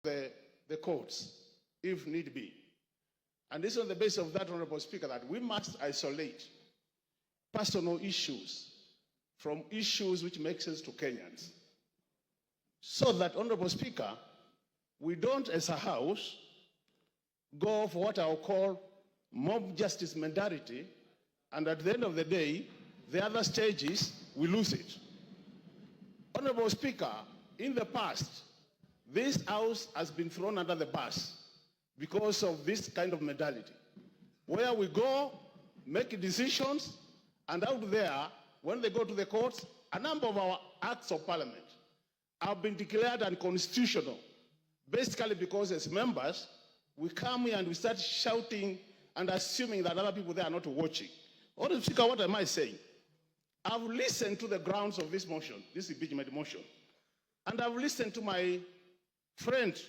the courts, if need be. And this is on the basis of that, Honorable Speaker, that we must isolate personal issues from issues which make sense to Kenyans. So that, Honorable Speaker, we don't, as a House, go for what I'll call mob justice mentality, and at the end of the day, the other stages, we lose it. Honorable Speaker, in the past, this House has been thrown under the bus because of this kind of mentality, where we go, make decisions, and out there, when they go to the courts, a number of our acts of parliament have been declared unconstitutional, basically because as members, we come here and we start shouting and assuming that other people there are not watching. Honorable Speaker, what am I saying? I've listened to the grounds of this motion, this impeachment motion, and I've listened to my friend,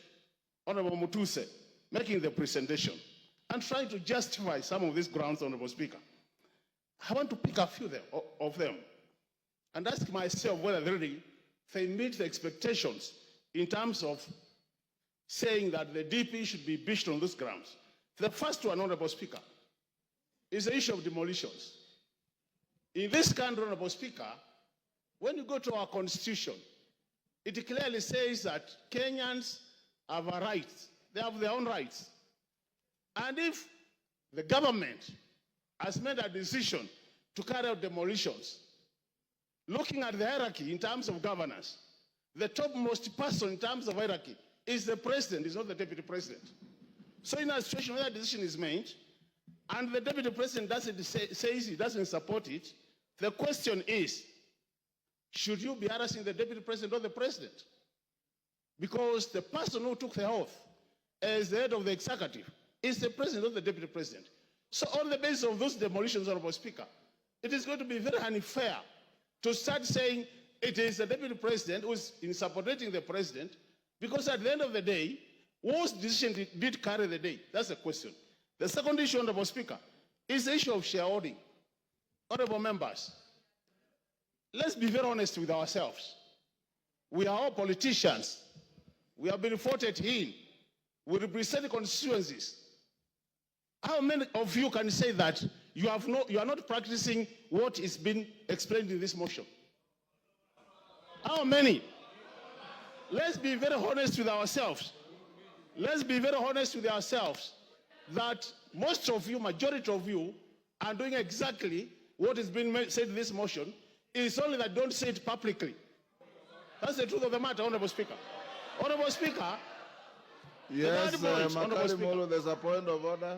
Honorable Mutuse, making the presentation and trying to justify some of these grounds, Honorable Speaker. I want to pick a few of them and ask myself whether they meet the expectations in terms of saying that the DP should be impeached on those grounds. The first one, Honorable Speaker, is the issue of demolitions. In this country, Honorable Speaker, when you go to our constitution, it clearly says that Kenyans have a right. They have their own rights. And if the government has made a decision to carry out demolitions, looking at the hierarchy in terms of governance, the topmost person in terms of hierarchy is the president, is not the deputy president. So in a situation where that decision is made, and the deputy president says he doesn't support it, the question is, should you be harassing the deputy president or the president? Because the person who took the oath as the head of the executive is the president or the deputy president. So on the basis of those demolitions, Honorable Speaker, it is going to be very unfair to start saying it is the deputy president who is in supporting the president, because at the end of the day, whose decision did carry the day? That's the question. The second issue, Honorable Speaker, is the issue of shareholding. Honorable members, let's be very honest with ourselves. We are all politicians. We have been voted in. We represent constituencies. How many of you can say that you are not practicing what is being explained in this motion? How many? Let's be very honest with ourselves. Let's be very honest with ourselves that most of you, majority of you, are doing exactly what is being said in this motion. It's only that don't say it publicly. That's the truth of the matter, Honorable Speaker. Honorable Speaker. Yes, Makali Mulu, there's a point of order.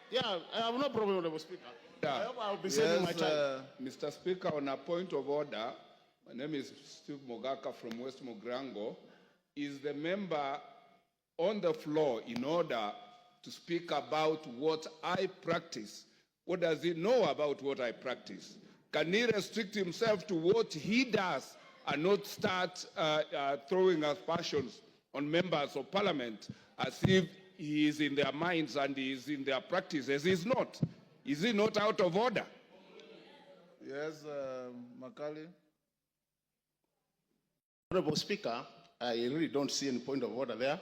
Yeah, I have no problem, Honorable Speaker. Yeah. I hope I'll be saving my time. Mr. Speaker, on a point of order, my name is Steve Mogaka from West Mogrango. Is the member on the floor in order to speak about what I practice? What does he know about what I practice? Can he restrict himself to what he does and not start throwing aspersions on members of parliament as if he is in their minds and he is in their practices? He's not. Is he not out of order? Yes, Makali. Honorable Speaker, I really don't see any point of order there.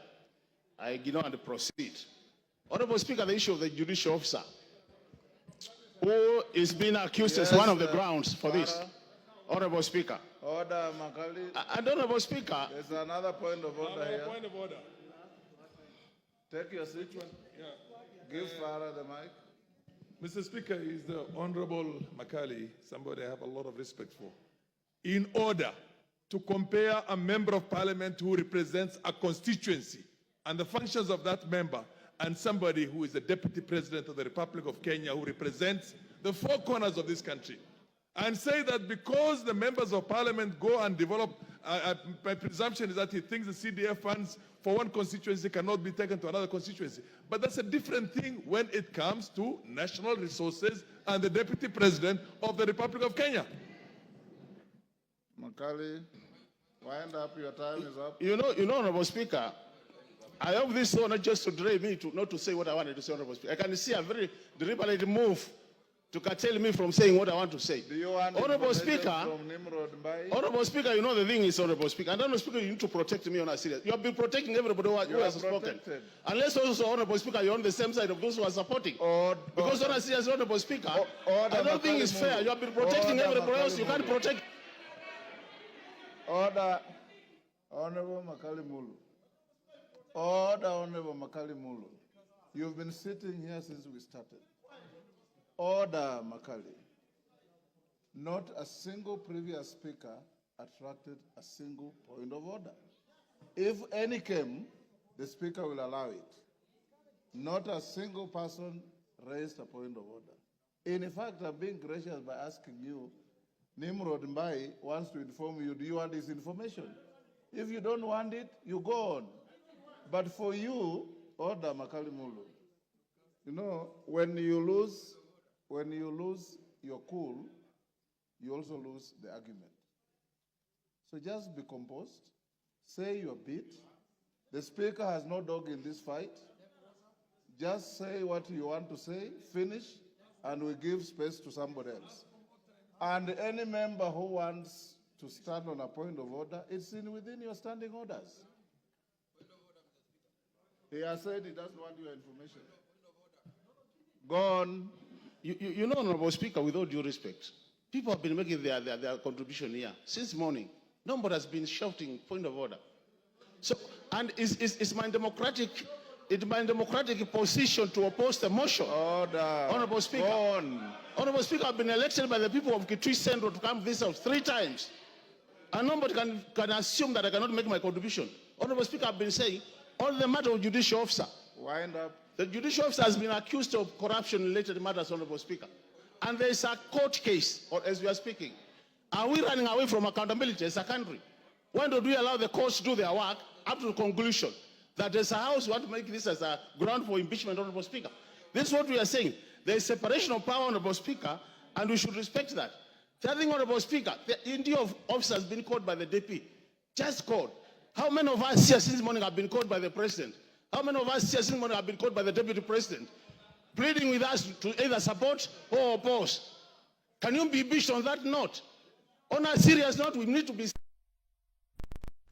I ignore and proceed. Honorable Speaker, the issue of the judicial officer who is being accused as one of the grounds for this. Honorable Speaker. Order, Makali. And Honorable Speaker. There's another point of order here. Point of order. Take your seat. Yeah. Give Farah the mic. Mr. Speaker, is the Honorable Makali, somebody I have a lot of respect for. In order to compare a member of parliament who represents a constituency and the functions of that member and somebody who is the deputy president of the Republic of Kenya who represents the four corners of this country, and say that because the members of parliament go and develop, my presumption is that he thinks the CDF funds for one constituency cannot be taken to another constituency. But that's a different thing when it comes to national resources and the deputy president of the Republic of Kenya. Makali, wind up, your time is up. You know, Honorable Speaker, I hope this is not just to drive me not to say what I wanted to say, Honorable Speaker. I can see a very deliberate move to curtail me from saying what I want to say. Do you want Honorable information Speaker, from Nimrod Mbai? Honorable Speaker, you know the thing is, Honorable Speaker, and Honorable Speaker, you need to protect me on a serious. You have been protecting everybody who has spoken. Unless also, Honorable Speaker, you're on the same side of those who are supporting. Because on a serious, Honorable Speaker, I don't think it's fair. You have been protecting everybody else. You can't protect. Order, Honorable Makali Mulu. Order, Honorable Makali Mulu. You've been sitting here since we started. Order, Makali. Not a single previous speaker attracted a single point of order. If any came, the speaker will allow it. Not a single person raised a point of order. In fact, I'm being gracious by asking you, Nimrod Mbai wants to inform you, do you want this information? If you don't want it, you go on. But for you, order, Makali Mulu. You know, when you lose your cool, you also lose the argument. So just be composed, say your bit. The speaker has no dog in this fight. Just say what you want to say, finish, and we give space to somebody else. And any member who wants to stand on a point of order, it's within your standing orders. He has said he doesn't want your information. Go on. You know, Honorable Speaker, with all due respect, people have been making their contribution here since morning. Nobody has been shouting point of order. So, and it's my democratic position to oppose the motion. Order. Honorable Speaker. Go on. Honorable Speaker, I've been elected by the people of Kitui Central to come to this house 3 times. And nobody can assume that I cannot make my contribution. Honorable Speaker, I've been saying, on the matter of judicial officer. Wind up. The judicial officer has been accused of corruption-related matters, Honorable Speaker. And there is a court case, or as we are speaking. Are we running away from accountability as a country? When do we allow the courts to do their work up to the conclusion that as a house we want to make this as a ground for impeachment, Honorable Speaker? This is what we are saying. There is separation of power, Honorable Speaker, and we should respect that. Third thing, Honorable Speaker, the India of officers been called by the DP. Just called. How many of us here since morning have been called by the President? How many of us here since morning have been called by the Deputy President? Pleading with us to either support or oppose. Can you be impeached on that note? On a serious note, we need to be...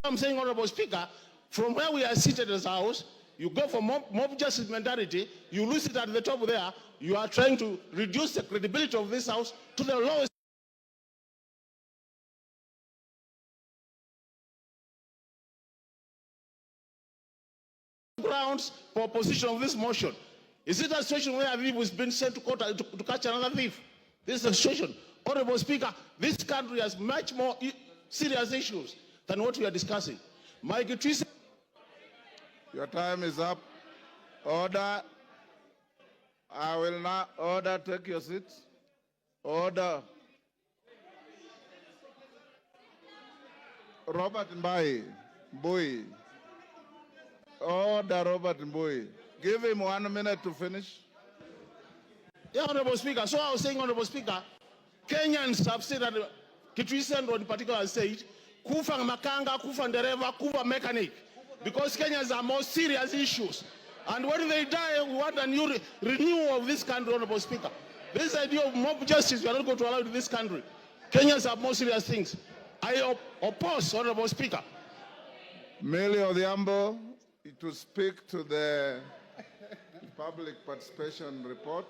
I'm saying, Honorable Speaker, from where we are seated as a house, you go for mob justice mentality, you lose it at the top there, you are trying to reduce the credibility of this house to the lowest grounds for opposition of this motion. Is it a situation where a thief has been sent to court to catch another thief? This is a situation. Honorable Speaker, this country has much more serious issues than what we are discussing. Your time is up. Order. I will now order. Take your seat. Order. Robert Mbai. Mbui. Order, Robert Mbui. Give him 1 minute to finish. Yeah, Honorable Speaker. So I was saying, Honorable Speaker, Kenyans have said that Kitui Central in particular has said, kufa makanga, kufa ndereva, kufa mechanic. Because Kenyans are more serious issues. And when they die, we want a new renewal of this country, Honorable Speaker. This idea of mob justice, we are not going to allow it in this country. Kenyans have more serious things. I oppose, Honorable Speaker. Millie Odhiambo to speak to the public participation report.